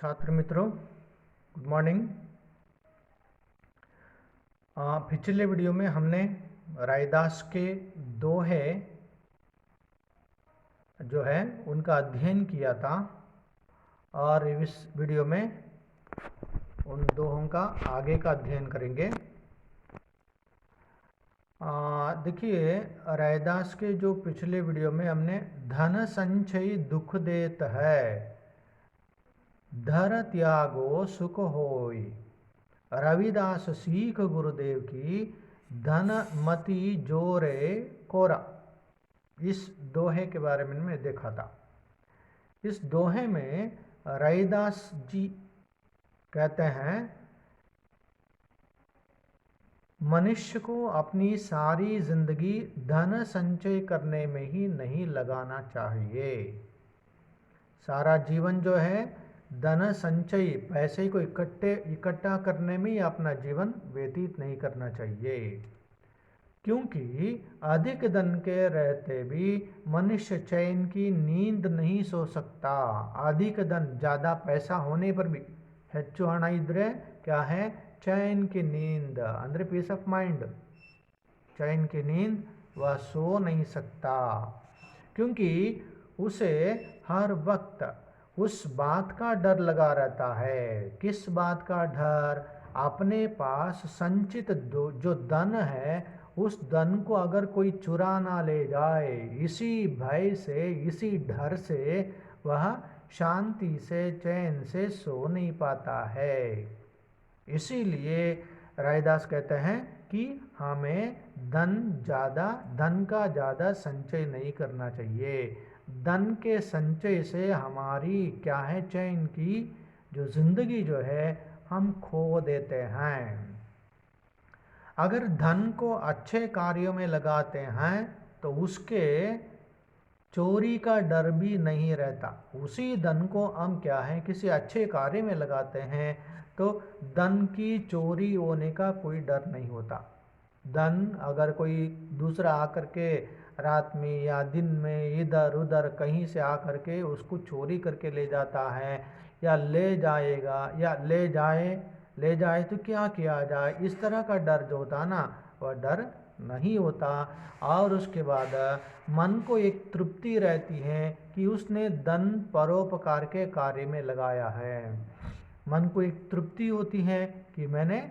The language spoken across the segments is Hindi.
छात्र मित्रों, गुड मॉर्निंग। पिछले वीडियो में हमने रैदास के दोहे जो है उनका अध्ययन किया था और इस वीडियो में उन दोहों का आगे का अध्ययन करेंगे। देखिए, रैदास के जो पिछले वीडियो में हमने धन संचय दुख देत है, धर त्यागो सुख होय, रविदास सीख गुरुदेव की, धन मति जोरे कोरा। इस दोहे के बारे में मैंने देखा था। इस दोहे में रैदास जी कहते हैं मनुष्य को अपनी सारी जिंदगी धन संचय करने में ही नहीं लगाना चाहिए। सारा जीवन जो है धन संचय, पैसे को इकट्ठा करने में ही अपना जीवन व्यतीत नहीं करना चाहिए, क्योंकि अधिक धन के रहते भी मनुष्य चैन की नींद नहीं सो सकता। अधिक धन, ज़्यादा पैसा होने पर भी ಹೆಚ್ಚು ಹಣ इधर क्या है, चैन की नींद, अंदर पीस ऑफ माइंड, चैन की नींद वह सो नहीं सकता, क्योंकि उसे हर वक्त उस बात का डर लगा रहता है। किस बात का डर? अपने पास संचित जो धन है, उस धन को अगर कोई चुरा ना ले जाए, इसी भय से, इसी डर से वह शांति से, चैन से सो नहीं पाता है। इसीलिए रैदास कहते हैं कि हमें धन का ज़्यादा संचय नहीं करना चाहिए। धन के संचय से हमारी क्या है, चैन की जो जिंदगी जो है हम खो देते हैं। अगर धन को अच्छे कार्यों में लगाते हैं तो उसके चोरी का डर भी नहीं रहता। उसी धन को हम क्या है, किसी अच्छे कार्य में लगाते हैं तो धन की चोरी होने का कोई डर नहीं होता। धन अगर कोई दूसरा आकर के रात में या दिन में इधर उधर कहीं से आकर के उसको चोरी करके ले जाता है, या ले जाएगा, या ले जाए तो क्या किया जाए, इस तरह का डर जो होता ना, वह डर नहीं होता। और उसके बाद मन को एक तृप्ति रहती है कि उसने धन परोपकार के कार्य में लगाया है। मन को एक तृप्ति होती है कि मैंने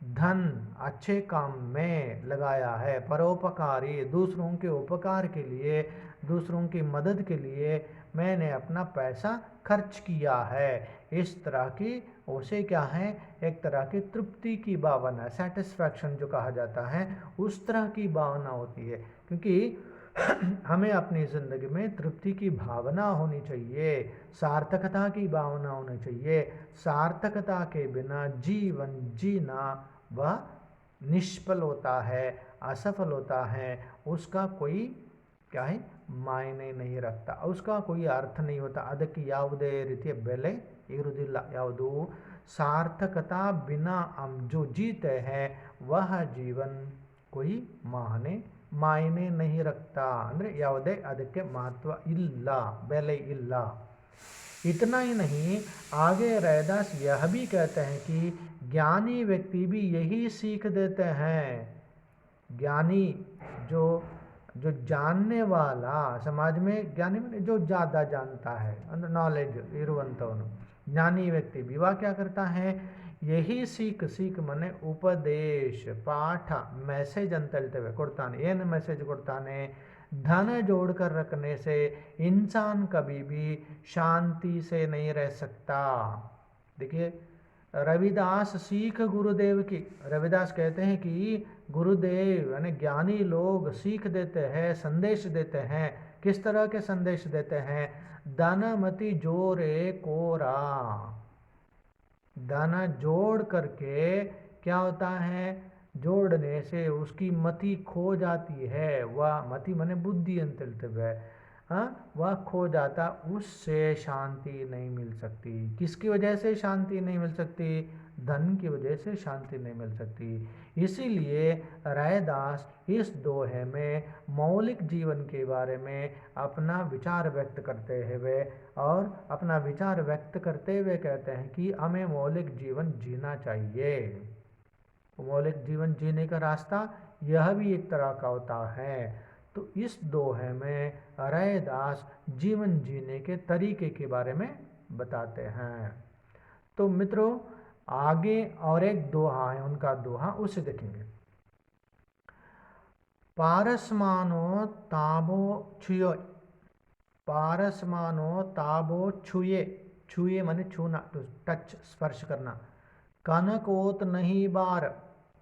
धन अच्छे काम में लगाया है, परोपकारी, दूसरों के उपकार के लिए, दूसरों की मदद के लिए मैंने अपना पैसा खर्च किया है। इस तरह की उसे क्या है, एक तरह की तृप्ति की भावना, सेटिस्फैक्शन जो कहा जाता है, उस तरह की भावना होती है। क्योंकि हमें अपनी ज़िंदगी में तृप्ति की भावना होनी चाहिए, सार्थकता की भावना होनी चाहिए। सार्थकता के बिना जीवन जीना वह निष्फल होता है, असफल होता है, उसका कोई क्या है, मायने नहीं रखता, उसका कोई अर्थ नहीं होता। ಅದಕ್ಕೆ ಯಾವುದೇ ರೀತಿಯ ಬೆಲೆ ಇರುವುದಿಲ್ಲ। ಯಾವುದು सार्थकता बिना हम जो जीते हैं वह जीवन कोई मायने नहीं रखता, ಅಂದರೆ ಯಾವುದೇ ಅದಕ್ಕೆ महत्व ಇಲ್ಲ, ಬೆಲೆ ಇಲ್ಲ। इतना ही नहीं, आगे रैदास यह भी कहते हैं कि ज्ञानी व्यक्ति भी यही सीख देते हैं। ज्ञानी जो जानने वाला, समाज में ज्ञानी में जो ज़्यादा जानता है, अंदर नॉलेज इरुवंतवनु ज्ञानी व्यक्ति भी वह क्या करता है, यही सीख मने उपदेश पाठ मैसेज ಅಂತ ಹೇಳ್ತೇವೆ ಕೊಡ್ತಾನೆ। ಏನು मैसेज ಕೊಡ್ತಾನೆ? धन जोड़ कर रखने से इंसान कभी भी शांति से नहीं रह सकता। देखिए, रविदास सीख गुरुदेव की, रविदास कहते हैं कि गुरुदेव यानी ज्ञानी लोग सीख देते हैं, संदेश देते हैं। किस तरह के संदेश देते हैं? धन मति जोरे कोरा। धन जोड़ करके क्या होता है, जोड़ने से उसकी मति खो जाती है। वह मति मने बुद्धि ಅಂತ ಹೇಳ್ತೇವೆ। वह खो जाता, उससे शांति नहीं मिल सकती। किसकी वजह से शांति नहीं मिल सकती? धन की वजह से शांति नहीं मिल सकती। इसीलिए रैदास इस दोहे में मौलिक जीवन के बारे में अपना विचार व्यक्त करते हुए कहते हैं कि हमें मौलिक जीवन जीना चाहिए। मौलिक जीवन जीने का रास्ता यह भी एक तरह का होता है। तो इस दोहे में रैदास जीवन जीने के तरीके के बारे में बताते हैं। तो मित्रों, आगे और एक दोहा है, उनका दोहा उसे देखेंगे। पारसमानो ताबो छुयो, पारसमानो ताबो छुए, छुए माने छूना, तो टच, स्पर्श करना। कनकोत नहीं बार,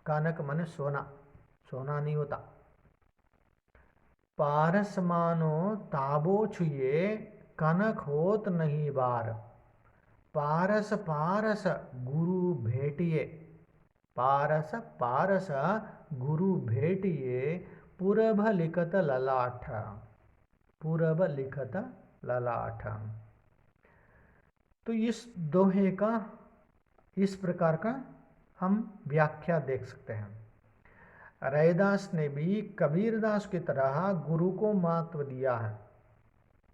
कनक माने सोना, सोना नहीं होता। पारसमानो ताबो छुए, कनक होत नहीं बार। पारस पारस गुरु भेटिए, पारस पारस गुरु भेटिए, पूरब लिखत ललाठ, पूरब लिखत ललाठ। तो इस दोहे का इस प्रकार का हम व्याख्या देख सकते हैं। रैदास ने भी कबीरदास की तरह गुरु को महत्व दिया है।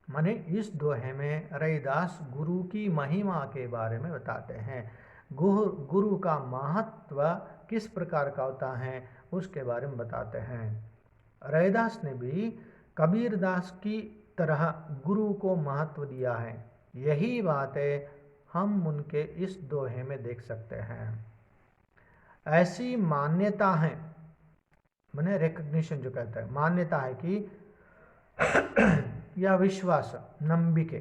माने इस दोहे में रैदास गुरु की महिमा के बारे में बताते हैं। गुरु का महत्व किस प्रकार का होता है उसके बारे में बताते हैं। रैदास ने भी कबीरदास की तरह गुरु को महत्व दिया है। यही बातें हम उनके इस दोहे में देख सकते हैं। ऐसी मान्यता है, माने रिकग्निशन जो कहते हैं, मान्यता है कि या विश्वास, नंबिके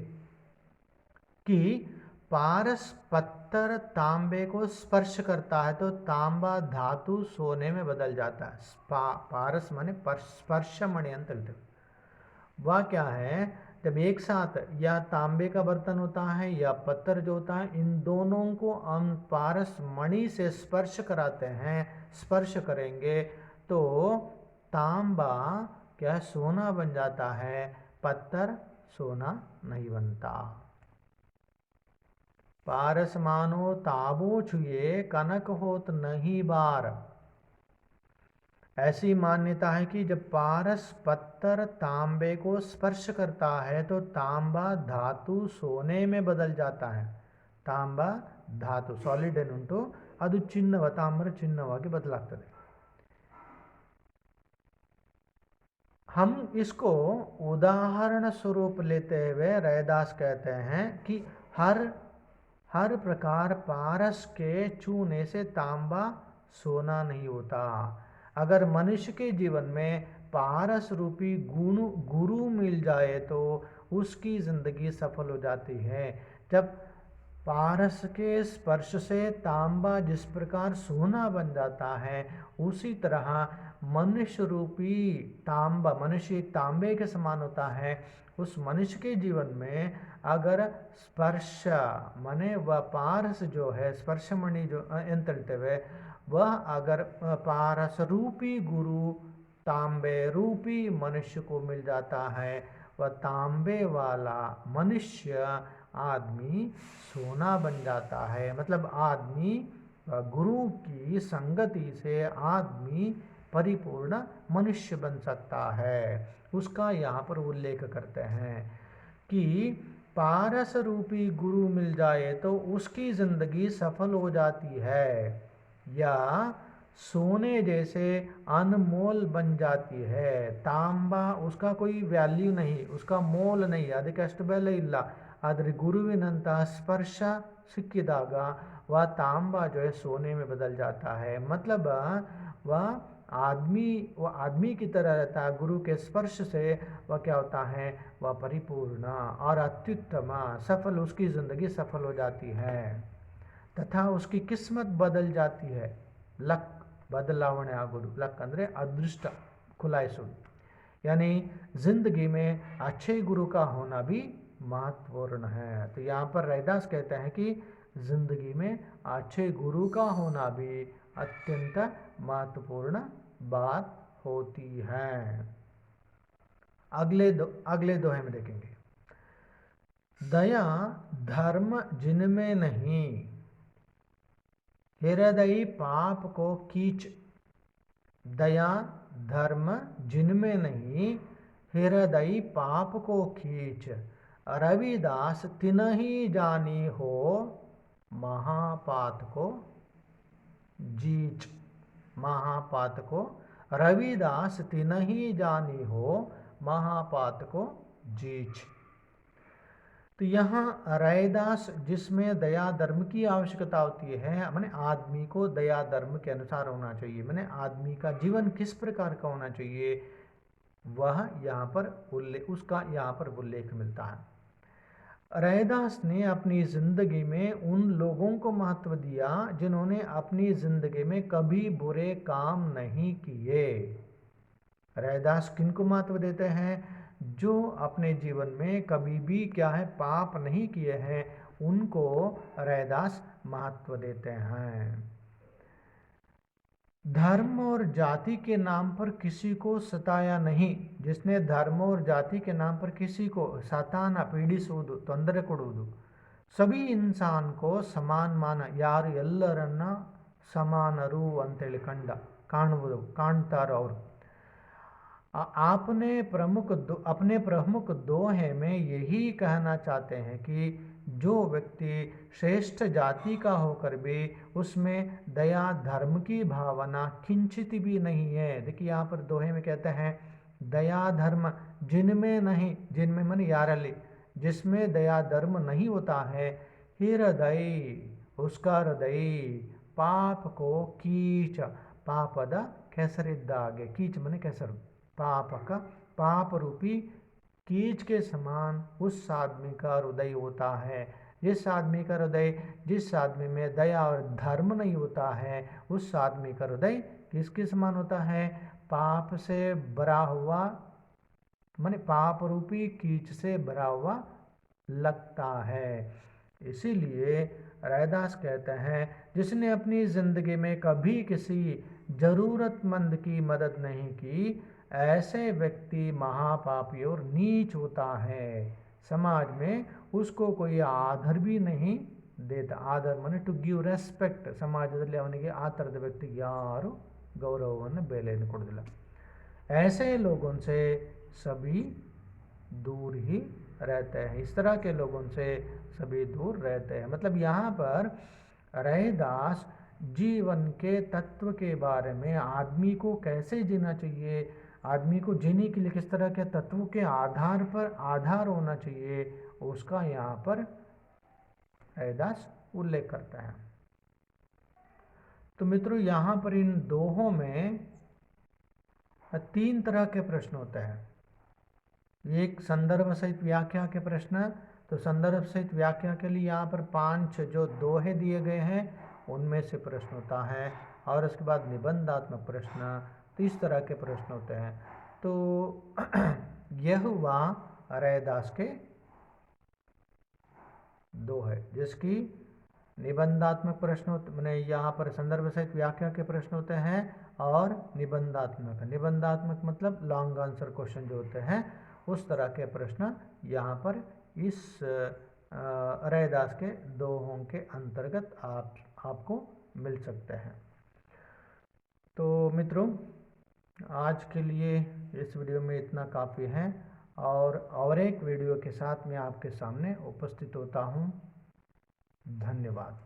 कि पारस पत्थर तांबे को स्पर्श करता है तो तांबा धातु सोने में बदल जाता है। पारस माने स्पर्श मणियंत्र। वह क्या है, जब एक साथ या तांबे का बर्तन होता है या पत्थर जो होता है, इन दोनों को हम पारस मणि से स्पर्श कराते हैं, स्पर्श करेंगे तो तांबा क्या सोना बन जाता है, पत्थर सोना नहीं बनता। पारस मानो ताबो छुए, कनक होत नहीं बार। ऐसी मान्यता है कि जब पारस पत्थर तांबे को स्पर्श करता है तो तांबा धातु सोने में बदल जाता है। तांबा धातु सॉलिड एनुंटು ಅದು ಚಿನ್ನವ, ತಾಮ್ರ ಚಿನ್ನವಾಗಿ ಬದಲಾಗ್ತದೆ। हम इसको उदाहरण स्वरूप लेते हुए रैदास कहते हैं कि हर प्रकार पारस के छूने से तांबा सोना नहीं होता। अगर मनुष्य के जीवन में पारस रूपी गुरु मिल जाए तो उसकी जिंदगी सफल हो जाती है। जब पारस के स्पर्श से तांबा जिस प्रकार सोना बन जाता है, उसी तरह मनुष्य रूपी तांबा, मनुष्य एक तांबे के समान होता है। उस मनुष्य के जीवन में अगर स्पर्श माने वह पारस जो है, स्पर्श मणि जो यंत्र हुए, वह अगर पारस रूपी गुरु तांबे रूपी मनुष्य को मिल जाता है, वह तांबे वाला मनुष्य आदमी सोना बन जाता है। मतलब आदमी गुरु की संगति से आदमी परिपूर्ण मनुष्य बन सकता है। उसका यहाँ पर उल्लेख करते हैं कि पारस रूपी गुरु मिल जाए तो उसकी जिंदगी सफल हो जाती है या सोने जैसे अनमोल बन जाती है। तांबा उसका कोई वैल्यू नहीं, उसका मोल नहीं, ಅದಕ್ಕೆಷ್ಟು ಬೆಲೆ ಇಲ್ಲ। ಆದರೆ ಗುರುವಿನಂತ स्पर्श सिक्किದಾಗ वह तांबा जो है सोने में बदल जाता है। मतलब वह आदमी की तरह रहता है। गुरु के स्पर्श से वह क्या होता है, वह परिपूर्ण और अत्युत्तम सफल, उसकी ज़िंदगी सफल हो जाती है तथा उसकी किस्मत बदल जाती है। लक बदलावणे आगोदु, लक अंदरे अदृष्ट खुलाइसोदु, यानी जिंदगी में अच्छे गुरु का होना भी महत्वपूर्ण है। तो यहाँ पर रैदास कहते हैं कि जिंदगी में अच्छे गुरु का होना भी अत्यंत महत्वपूर्ण बात होती है। अगले दोहे में देखेंगे। दया धर्म जिनमें नहीं, हृदय पाप को कीच। दया धर्म जिनमें नहीं, हृदय पाप को खींच। रविदास तिनहि जानी हो, महापात को जीच। महापात को रविदास तिनहि जानी हो, महापात को जीच। तो यहाँ रैदास जिसमें दया धर्म की आवश्यकता होती है, माने आदमी को दया धर्म के अनुसार होना चाहिए, माने आदमी का जीवन किस प्रकार का होना चाहिए, वह यहाँ पर उसका यहाँ पर उल्लेख मिलता है। रैदास ने अपनी जिंदगी में उन लोगों को महत्व दिया जिन्होंने अपनी जिंदगी में कभी बुरे काम नहीं किए। रैदास किनको महत्व देते हैं? जो अपने जीवन में कभी भी क्या है, पाप नहीं किए हैं, उनको रैदास महत्व देते हैं। धर्म और जाति के नाम पर किसी को सताया नहीं। जिसने धर्म और जाति के नाम पर किसी को सताना, पीड़िसुವುದು, ತೊಂದರೆ ಕೊಡುವುದು, सभी इंसान को समान माना। ಯಾರು ಎಲ್ಲರನ್ನ ಸಮಾನರು ಅಂತೇಳಿ ಕಾಣ್ತಾರೋ ಅವರು। अपने प्रमुख दोहे में यही कहना चाहते हैं कि जो व्यक्ति श्रेष्ठ जाति का होकर भी उसमें दया धर्म की भावना किंचित भी नहीं है। देखिए यहाँ पर दोहे में कहते हैं दया धर्म जिनमें नहीं, जिनमें मन यारली, जिसमें दया धर्म नहीं होता है, हृदय उसका हृदय पाप को कीच, पापद ಕೆಸರಿದ್ದಾಗೆ, कीच मने ಕೆಸರು, पाप का पाप रूपी कीच के समान उस आदमी का हृदय होता है। जिस आदमी का हृदय, जिस आदमी में दया और धर्म नहीं होता है, उस आदमी का हृदय किसके समान होता है? पाप से भरा हुआ, माने पाप रूपी कीच से भरा हुआ लगता है। इसीलिए रैदास कहते हैं जिसने अपनी जिंदगी में कभी किसी जरूरतमंद की मदद नहीं की, ऐसे व्यक्ति महापापी और नीच होता है। समाज में उसको कोई आदर भी नहीं देता। आदर माने टू गिव ರೆಸ್ಪೆಕ್ಟ್, ಸಮಾಜದಲ್ಲಿ ಅವನಿಗೆ ಆ ಥರದ ವ್ಯಕ್ತಿಗೆ ಯಾರು ಗೌರವವನ್ನು ಬೆಲೆಯನ್ನು ಕೊಡೋದಿಲ್ಲ। ऐसे लोगों से सभी दूर ही रहते हैं। इस तरह के लोगों से सभी दूर रहते हैं। मतलब यहाँ पर रैदास जीवन के तत्व के बारे में, आदमी को कैसे जीना चाहिए, आदमी को जीने के लिए किस तरह के तत्वों के आधार होना चाहिए, उसका यहाँ पर रैदास उल्लेख करता है। तो मित्रों यहाँ पर इन दोहों में 3 तरह के प्रश्न होते हैं। एक संदर्भ सहित व्याख्या के प्रश्न, तो संदर्भ सहित व्याख्या के लिए यहाँ पर 5 जो दोहे दिए गए हैं उनमें से प्रश्न होता है। और उसके बाद निबंधात्मक प्रश्न, तो इस तरह के प्रश्न होते हैं। तो यह हुआ रैदास के दोहे, जिसकी निबंधात्मक प्रश्न मैंने यहाँ पर संदर्भ सहित व्याख्या के प्रश्न होते हैं और निबंधात्मक मतलब लॉन्ग आंसर क्वेश्चन जो होते हैं, उस तरह के प्रश्न यहाँ पर इस रैदास के दोहों के अंतर्गत आपको मिल सकते हैं। तो मित्रों आज के लिए इस वीडियो में इतना काफ़ी है, और एक वीडियो के साथ मैं आपके सामने उपस्थित होता हूँ। धन्यवाद।